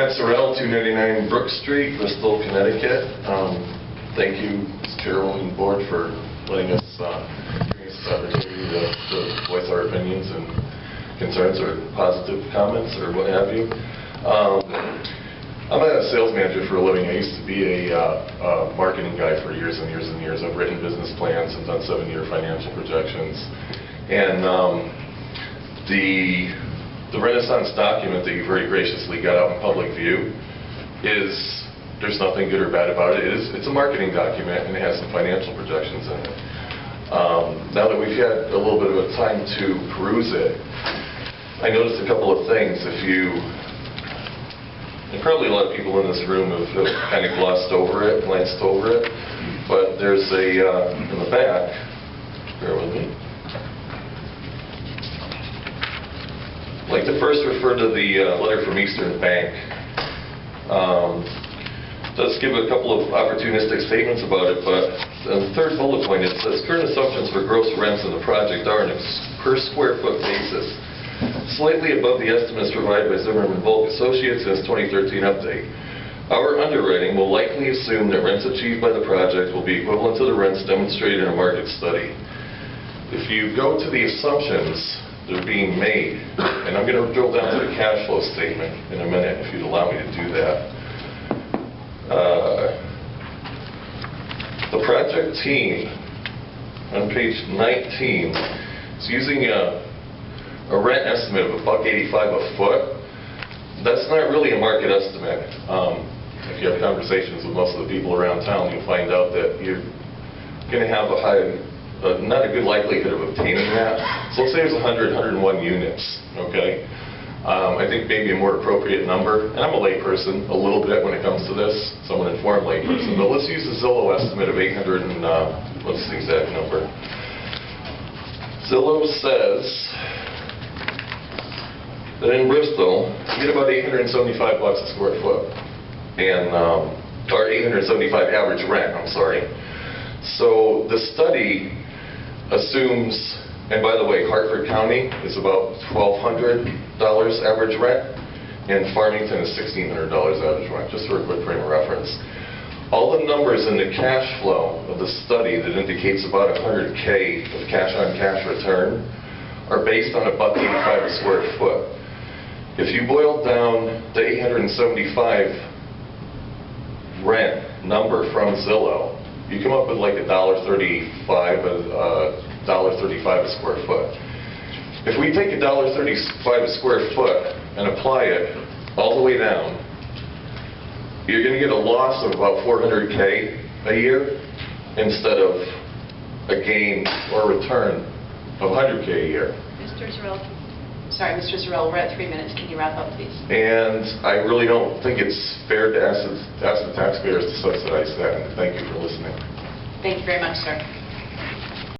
Matt Zurrell, 299 Brook Street, Bristol, Connecticut. Thank you, Chairwoman and Board, for letting us bring us this opportunity to voice our opinions and concerns or positive comments or what have you. I'm a sales manager for a living. I used to be a marketing guy for years and years and years. I've written business plans and done 7-year financial projections. And the Renaissance document that you very graciously got out in public view is, there's nothing good or bad about it. It's a marketing document and it has some financial projections in it. Now that we've had a little bit of a time to peruse it, I noticed a couple of things. And probably a lot of people in this room have kind of glanced over it, but there's in the back, bear with me. I'd like to first refer to the letter from Eastern Bank. Does give a couple of opportunistic statements about it, but the third bullet point, it says current assumptions for gross rents in the project are on a per square foot basis, slightly above the estimates provided by Zimmerman Volk Associates in its 2013 update. Our underwriting will likely assume that rents achieved by the project will be equivalent to the rents demonstrated in a market study. If you go to the assumptions that are being made, and I'm going to drill down to the cash flow statement in a minute if you'd allow me to do that. The project team on page 19 is using a rent estimate of $1.85 a foot. That's not really a market estimate. If you have conversations with most of the people around town, you'll find out that you're going to have not a good likelihood of obtaining that. So let's say there's 100, 101 units, okay? I think maybe a more appropriate number, and I'm a layperson a little bit when it comes to this, so I'm an informed layperson, but let's use the Zillow estimate of 800 and, what's the exact number? Zillow says that in Bristol, you get about $875 a square foot, and, or 875 average rent, I'm sorry. So the study assumes, and by the way, Hartford County is about $1,200 average rent, and Farmington is $1,600 average rent, just for a quick frame of reference. All the numbers in the cash flow of the study that indicates about $100K of cash-on-cash return are based on $1.85 a square foot. If you boil down the 875 rent number from Zillow, you come up with like $1.35 a square foot. If we take $1.35 a square foot and apply it all the way down, you're going to get a loss of about $400K a year instead of a gain or return of $100K a year. Mr. Zurrell, sorry, Mr. Zurrell, we're at 3 minutes. Can you wrap up, please? And I really don't think it's fair to ask the taxpayers to subsidize that, and thank you for listening. Thank you very much, sir.